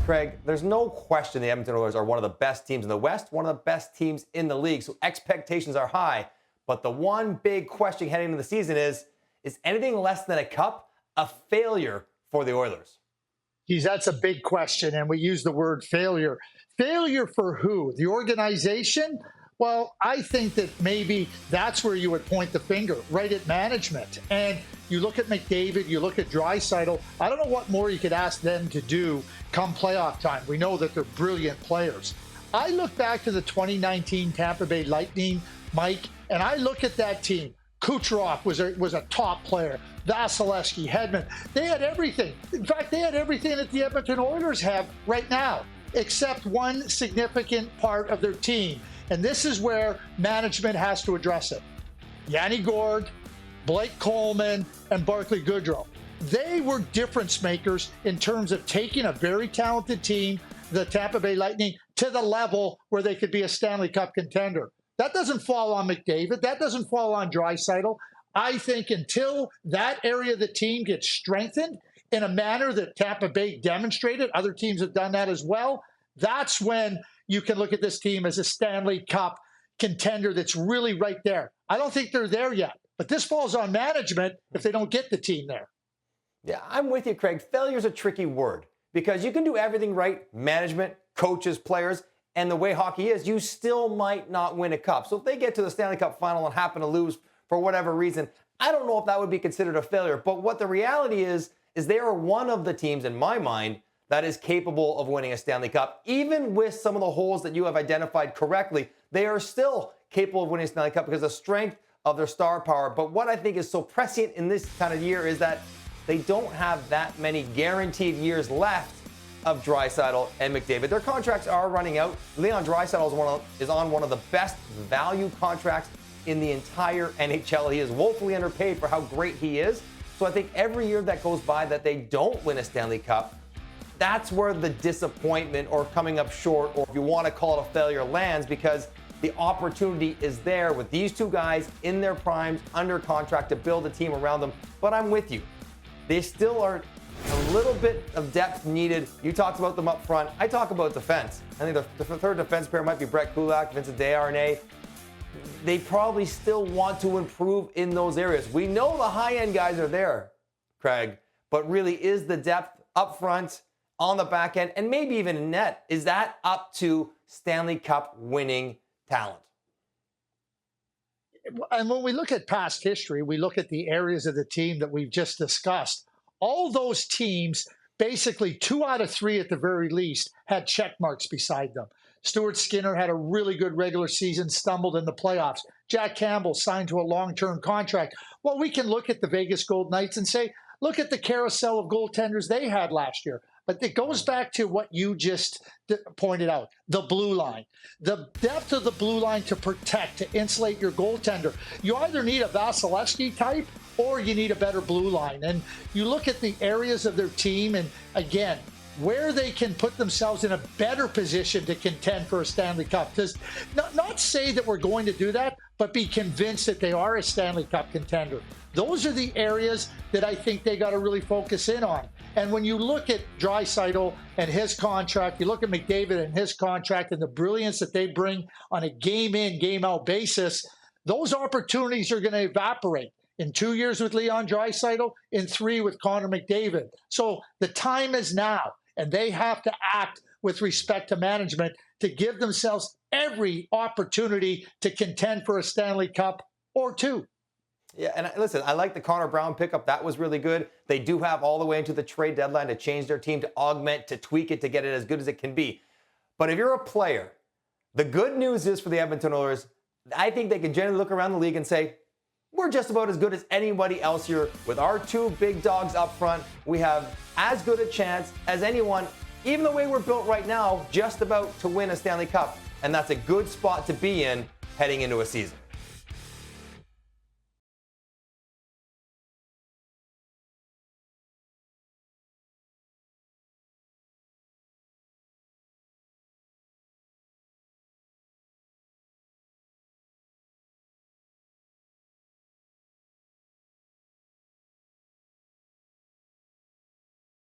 Craig, there's no question the Edmonton Oilers are one of the best teams in the West, one of the best teams in the league, so expectations are high. But the one big question heading into the season is anything less than a cup a failure for the Oilers? Geez, that's a big question, and we use the word failure. Failure for who? The organization? Well, I think that maybe that's where you would point the finger, right at management. And you look at McDavid, you look at Draisaitl. I don't know what more you could ask them to do come playoff time. We know that they're brilliant players. I look back to the 2019 Tampa Bay Lightning, Mike, and I look at that team. Kucherov was a top player. Vasilevsky, Hedman, they had everything. In fact, they had everything that the Edmonton Oilers have right now, except one significant part of their team. And this is where management has to address it. Yanni Gourde, Blake Coleman, and Barclay Goodrow. They were difference makers in terms of taking a very talented team, the Tampa Bay Lightning, to the level where they could be a Stanley Cup contender. That doesn't fall on McDavid. That doesn't fall on Draisaitl. I think until that area of the team gets strengthened in a manner that Tampa Bay demonstrated, other teams have done that as well, that's when you can look at this team as a Stanley Cup contender that's really right there. I don't think they're there yet, but this falls on management if they don't get the team there. Yeah, I'm with you, Craig. Failure is a tricky word because you can do everything right, management, coaches, players, and the way hockey is, you still might not win a cup. So if they get to the Stanley Cup final and happen to lose for whatever reason, I don't know if that would be considered a failure. But what the reality is they are one of the teams, in my mind, that is capable of winning a Stanley Cup. Even with some of the holes that you have identified correctly, they are still capable of winning a Stanley Cup because of the strength of their star power. But what I think is so prescient in this kind of year is that they don't have that many guaranteed years left of Draisaitl and McDavid. Their contracts are running out. Leon Draisaitl is on one of the best value contracts in the entire NHL. He is woefully underpaid for how great he is. So I think every year that goes by that they don't win a Stanley Cup, that's where the disappointment or coming up short, or if you want to call it a failure, lands, because the opportunity is there with these two guys in their primes under contract to build a team around them. But I'm with you. They still are a little bit of depth needed. You talked about them up front. I talk about defense. I think the third defense pair might be Brett Kulak, Vincent Desharnais. They probably still want to improve in those areas. We know the high-end guys are there, Craig, but really is the depth up front, on the back end, and maybe even in net, is that up to Stanley Cup winning talent? And when we look at past history, we look at the areas of the team that we've just discussed. All those teams, basically 2 out of 3 at the very least, had check marks beside them. Stuart Skinner had a really good regular season, stumbled in the playoffs. Jack Campbell signed to a long-term contract. Well, we can look at the Vegas Golden Knights and say, look at the carousel of goaltenders they had last year. But it goes back to what you just pointed out, the blue line. The depth of the blue line to protect, to insulate your goaltender. You either need a Vasilevsky type or you need a better blue line. And you look at the areas of their team and, again, where they can put themselves in a better position to contend for a Stanley Cup. Not say that we're going to do that, but be convinced that they are a Stanley Cup contender. Those are the areas that I think they got to really focus in on. And when you look at Draisaitl and his contract, you look at McDavid and his contract and the brilliance that they bring on a game-in, game-out basis, those opportunities are going to evaporate in 2 years with Leon Draisaitl, in 3 with Connor McDavid. So the time is now, and they have to act with respect to management to give themselves every opportunity to contend for a Stanley Cup or 2. Yeah, and listen, I like the Connor Brown pickup. That was really good. They do have all the way into the trade deadline to change their team, to augment, to tweak it, to get it as good as it can be. But if you're a player, the good news is for the Edmonton Oilers, I think they can generally look around the league and say, we're just about as good as anybody else here. With our 2 big dogs up front, we have as good a chance as anyone, even the way we're built right now, just about to win a Stanley Cup. And that's a good spot to be in heading into a season.